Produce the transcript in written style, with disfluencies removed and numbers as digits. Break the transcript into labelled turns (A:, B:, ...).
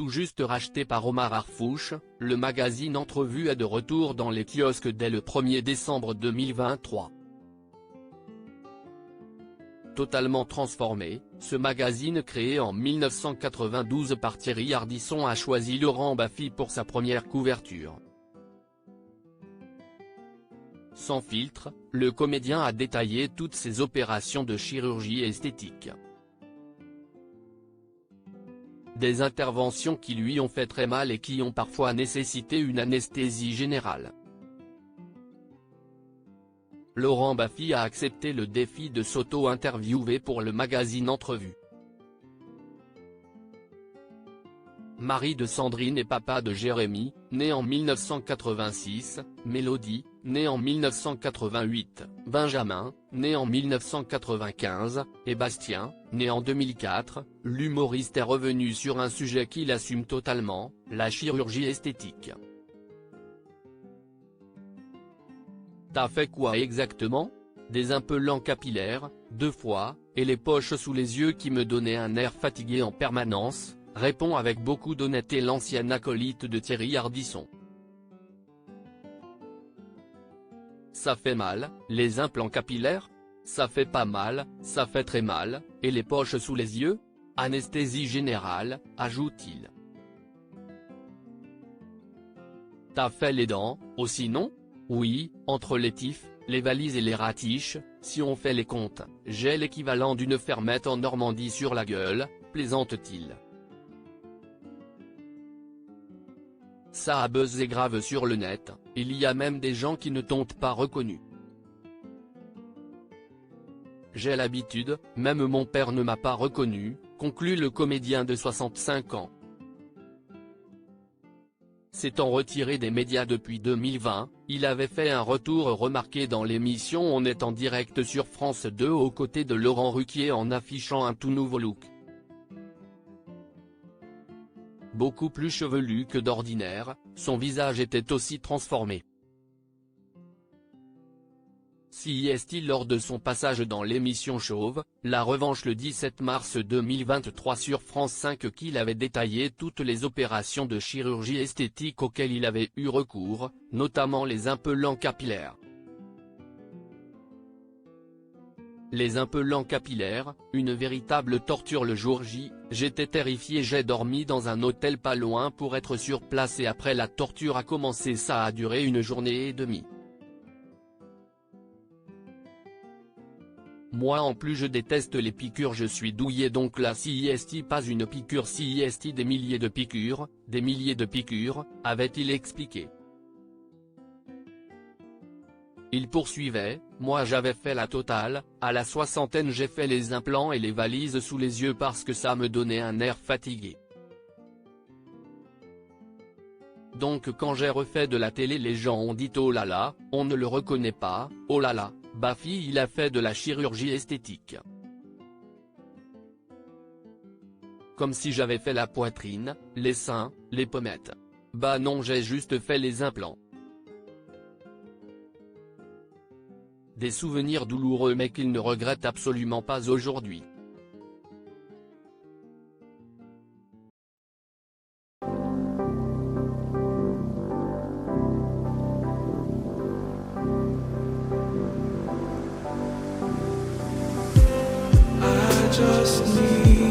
A: tout juste racheté par Omar Harfouch, le magazine Entrevue est de retour dans les kiosques dès le 1er décembre 2023. Totalement transformé, ce magazine créé en 1992 par Thierry Ardisson a choisi Laurent Baffy pour sa première couverture. Sans filtre, le comédien a détaillé toutes ses opérations de chirurgie esthétique. Des interventions qui lui ont fait très mal et qui ont parfois nécessité une anesthésie générale. Laurent Baffy a accepté le défi de s'auto-interviewer pour le magazine Entrevue. Mari de Sandrine et papa de Jérémy, né en 1986, Mélodie, née en 1988, Benjamin, né en 1995, et Bastien, né en 2004, l'humoriste est revenu sur un sujet qu'il assume totalement, la chirurgie esthétique. T'as fait quoi exactement? Des impellants capillaires, 2 fois, et les poches sous les yeux qui me donnaient un air fatigué en permanence, répond avec beaucoup d'honnêteté l'ancien acolyte de Thierry Ardisson. Ça fait mal, les implants capillaires? Ça fait pas mal, ça fait très mal, et les poches sous les yeux? Anesthésie générale, ajoute-t-il. T'as fait les dents, aussi non? Oui, entre les tifs, les valises et les ratiches, si on fait les comptes, j'ai l'équivalent d'une fermette en Normandie sur la gueule, plaisante-t-il. Ça a buzzé grave sur le net, il y a même des gens qui ne t'ont pas reconnu. J'ai l'habitude, même mon père ne m'a pas reconnu, conclut le comédien de 65 ans. S'étant retiré des médias depuis 2020, il avait fait un retour remarqué dans l'émission On est en direct sur France 2 aux côtés de Laurent Ruquier en affichant un tout nouveau look. Beaucoup plus chevelu que d'ordinaire, son visage était aussi transformé. CIST lors de son passage dans l'émission Chauve, La Revanche le 17 mars 2023 sur France 5 qu'il avait détaillé toutes les opérations de chirurgie esthétique auxquelles il avait eu recours, notamment les impellants capillaires. Les impellants capillaires, une véritable torture le jour J, j'étais terrifié, j'ai dormi dans un hôtel pas loin pour être sur place et après la torture a commencé, ça a duré 1 journée et demie. Moi en plus je déteste les piqûres, je suis douillet donc la CIST pas une piqûre CIST des milliers de piqûres, avait-il expliqué. Il poursuivait, moi j'avais fait la totale, à la 60aine j'ai fait les implants et les valises sous les yeux parce que ça me donnait un air fatigué. Donc quand j'ai refait de la télé les gens ont dit oh là là, on ne le reconnaît pas, oh là là, Baffy il a fait de la chirurgie esthétique. Comme si j'avais fait la poitrine, les seins, les pommettes. Bah non j'ai juste fait les implants. Des souvenirs douloureux mais qu'il ne regrette absolument pas aujourd'hui.
B: Just need